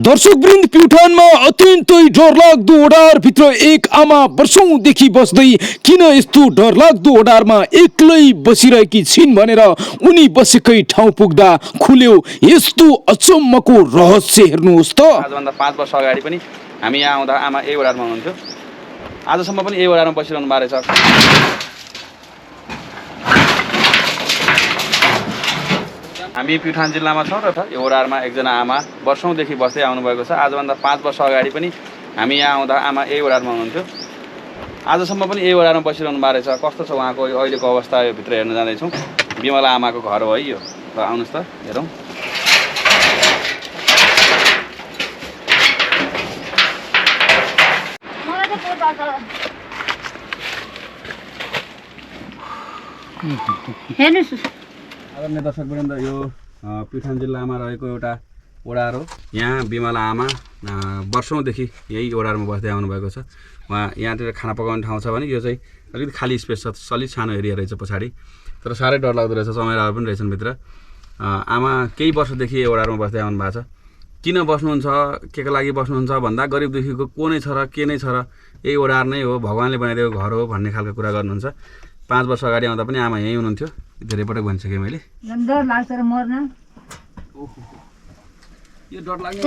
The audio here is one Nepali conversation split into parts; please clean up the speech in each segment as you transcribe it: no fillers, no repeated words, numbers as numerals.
दर्शकवृन्द, प्युठानमा अत्यन्तै डरलाग्दो ओडारभित्र एक आमा वर्षौंदेखि बस्दै किन यस्तो डरलाग्दो ओडारमा एक्लै बसिरहेकी छिन् भनेर उनी बसेकै ठाउँ पुग्दा खुल्यो यस्तो अचम्मको रहस्य। हेर्नुहोस् त। आजभन्दा 5 वर्ष अगाडि पनि हामी यहाँ आउँदा आमा यही ओडारमा हुनुहुन्थ्यो। आजसम्म पनि यही ओडारमा बसिरहनु भएको रहेछ। हामी प्युठान जिल्लामा छौँ र यो ओडारमा एकजना आमा वर्षौंदेखि बस्दै आउनुभएको छ। आजभन्दा 5 वर्ष अगाडि पनि हामी यहाँ आउँदा आमा यही ओडारमा हुनुहुन्थ्यो। आजसम्म पनि यही ओडारमा बसिरहनु भएको रहेछ। कस्तो छ उहाँको अहिलेको अवस्था यो भित्र हेर्न जाँदैछौँ। बिमला आमाको घर हो है यो। ल आउनुहोस् त हेरौँ। आदरणीय दर्शकवृन्द, यो प्युठान जिल्लामा रहेको एउटा ओडार हो। यहाँ बिमला आमा वर्षौंदेखि यही ओडारमा बस्दै आउनुभएको छ। उहाँ यहाँतिर खाना पकाउने ठाउँ छ भने यो चाहिँ अलिकति खाली स्पेस छ, सलिड सानो एरिया रहेछ पछाडि, तर साह्रै डरलाग्दो रहेछ। चमेराहरू पनि रहेछन् भित्र। आमा केही वर्षदेखि यही ओडारमा बस्दै आउनु भएको छ। किन बस्नुहुन्छ, के को लागि बस्नुहुन्छ भन्दा गरिब दुखीको को नै छ र के नै छ र यही ओडार नै हो, भगवान्ले बनाइदिएको घर हो भन्ने खालको कुरा गर्नुहुन्छ। 5 वर्ष अगाडि आउँदा पनि आमा यहीँ हुनुहुन्थ्यो। धेरै पटक भनिसकेँ मैले। डर लाग्छ र मर्न। यो डर लाग्ने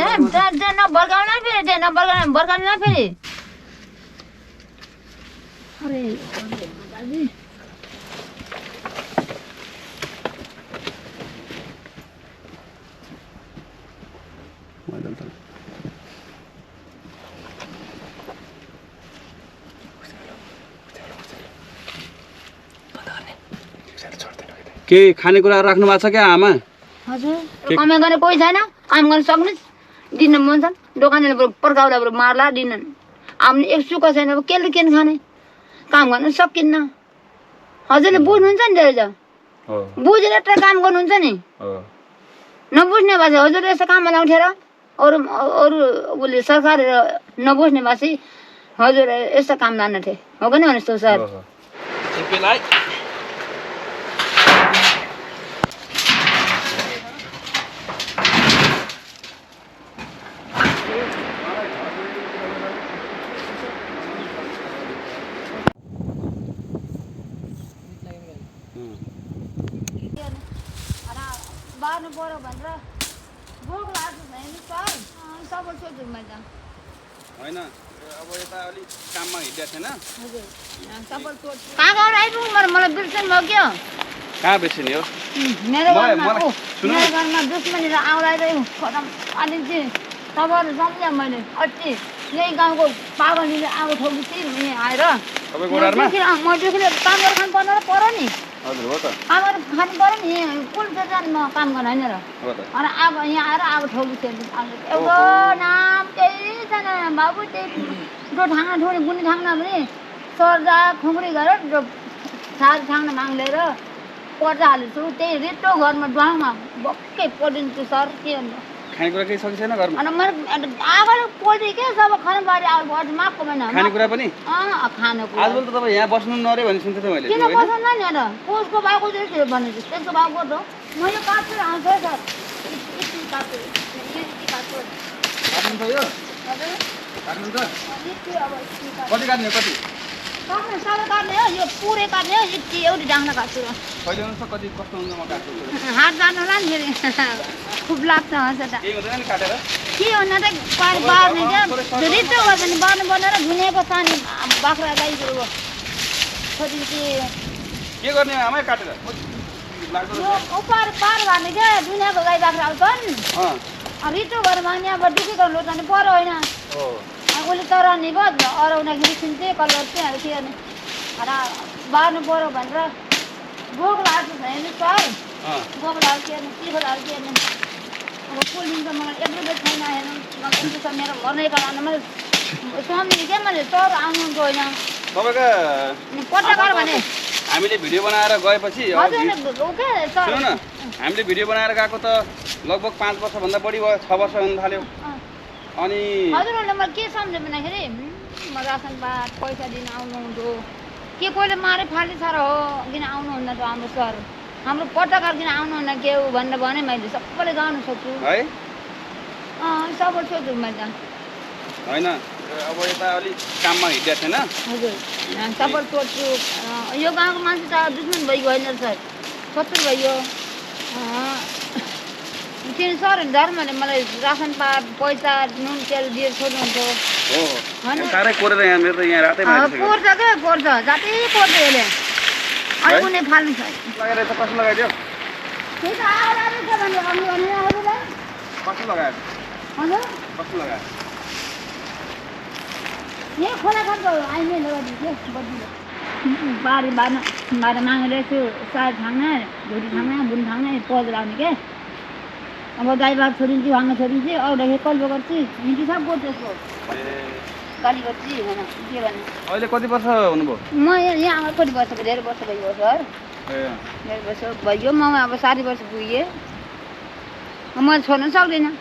के खानेकुरा राख्नु भएको छ क्या आमा? हजुर, काम गर्ने कोही छैन, काम गर्न सक्नु दिन मन छ। दोकानले पर्काउला मार्ला दिन आउने एक सुख छैन। अब केले के खाने, काम गर्न सकिन्न। हजुरले बुझ्नुहुन्छ नि धेरै बुझेर त काम गर्नुहुन्छ नि। नबुझ्ने भए हजुर यस्तो काममा उठेर अरू अरू उसले सरकार नबुझ्ने भए हजुर यस्तो काम लाने थिए हो कि भन्नुहोस् त सर। बार्नु पर्यो भनेर भोक लाग्छ नि सर। सबै सोध्छु मैले होइन, अब यता अलिक काममा हिँड्दा छैन। हजुर सबै सोध्छु। कहाँ गएर आइपुग्नु मलाई बिर्सन भयो क्या? कहाँ बिर्सिने हो? मेरो घरमा दुश्मनी र आउँदै खतम। अनि चाहिँ तपाईँहरू सम्झेँ मैले अति यही गाउँको पागलले आगो ठोकेपछि यहाँ आएर म देखिले काम गरेर खानु पर्ने पर्यो नि। हजुर हो त, काम गरेर खानु पर्यो नि। कुन चाहिँ म काम गर्न होइन र। अनि अब यहाँ आएर आगो ठोकेपछि एउटा नाम केही छैन बाबु। त्यही डो ठाङ्ना ठोक्ने गुन्ने ठाङ्ना पनि सर्जा खुङ्री गरेर साग ठाङ्ना माग लिएर पर्जा हाल्छु। त्यही रेटो घरमा ड्वाङमा बक्कै पढिन्छु सर। के भन्नु खानेकुरा केही सकिन्छ छैन घरमा? अनि मैले आगोले पोल्दै के सब खानुबारी आगो पर्छ मागको महिना खानेकुरा पनि खानेकुरा। आजकल त तपाईँ यहाँ बस्नु नरे भन्ने सुन्थेँ त मैले। किन बस्नु नि त कोसको बाबु चाहिँ भने त्यसको बाबु त मैले काटेर आउँछु है सर। काट्नु त यो काट्नु त कति काट्ने हो? कति काट्नु साह्रो काट्ने हो? यो पुरै काट्ने हो? यति एउटी डाङ्ना काट्छु र कहिले हुन्छ कति कस्तो हुन्छ म काट्छु। हात जानु होला नि फेरि खुब लाग्छ हँस त। केही हुँदैन नि काटेर? के हुन त बार्ने क्या रित्तो भयो भने बार्नु पर्ने र धुनेको सानी बाख्रा गाईको कति के गर्ने आमै काटेर उपार पार भन्ने क्या दुनियाँको गाई बाख्रा आउँछन्। रित्तो गरेर माग्ने अब दुःखी गर्नु लोटाउनु पर्यो होइन। उसले तर नि भयो अराउँदाखेरि सुन्थे कलर चाहिँ के गर्ने बार्नु पर्यो भनेर भोक लाग्छ छैन सर। भोक लाग्छ के के लाग्छ के अब पोलिन्छ मलाई एक रुपियाँ छैन हेर्नु मेरो घरमै कारण मैले सम्झिने क्या मैले सर आउनुहुन्छ होइन पत्रकार भने हामीले भिडियो बनाएर गएपछि सुन्नु न, हामीले भिडियो बनाएर गएको त लगभग 5 वर्षभन्दा बढी भयो, 6 वर्ष हुन थाल्यो। अनि हजुरहरूले मैले के सम्झेँ भन्दाखेरि म रासन पात पैसा दिन आउनुहुन्थ्यो के कोहीले मारे फाल्ने छ र हो किन आउनुहुन्न त हाम्रो सर। हाम्रो पत्रकार किन आउनुहुन्न के हो भनेर भने मैले सबैले जानु सक्छु है। सपोर्ट छोड्छु मैले त होइन अब यता अलिक काममा हिँडेको छैन हजुर सपोर्ट छोड्छु यो गाउँको मान्छे त दुश्मन भइगयो होइन सर शत्रु भइयो किन सर धर्मले मलाई रासन पात पैसा नुन तेल दिएर छोड्नुहुन्थ्यो हो होइन साह्रै कोरेर यहाँ मेरो त यहाँ रातै मारिसक्यो कोर्छ क्या कोर्छ जाति कोर्छ यसले अहिले कुनै फाल्नु छैन लगाएर त कसो लगाइदियो त्यही त आएर छ भने आउनु भने अरूलाई कसो लगायो हजुर कसो लगायो यहाँ खोला खान्छ आइने लगाइदिन्छु बदीले बारी बाह्र मागेर यसो सार छाङ्ना भुटी छाङ्ना बुन छाङ्ना पज लाउने के अब गाई बाघ छोडिन्छ भाङ्न छोडिन्छ आउँदाखेरि कल्पो गर्छु हिँडी सब गोठ त्यसको गाली गर्छु होइन के भन्नु अहिले कति वर्ष हुनुभयो म यहाँ आमा कति वर्ष भयो धेरै वर्ष भइगयो सर ए धेरै वर्ष भइयो म अब 60 वर्ष पुगेँ म छोड्नु सक्दिनँ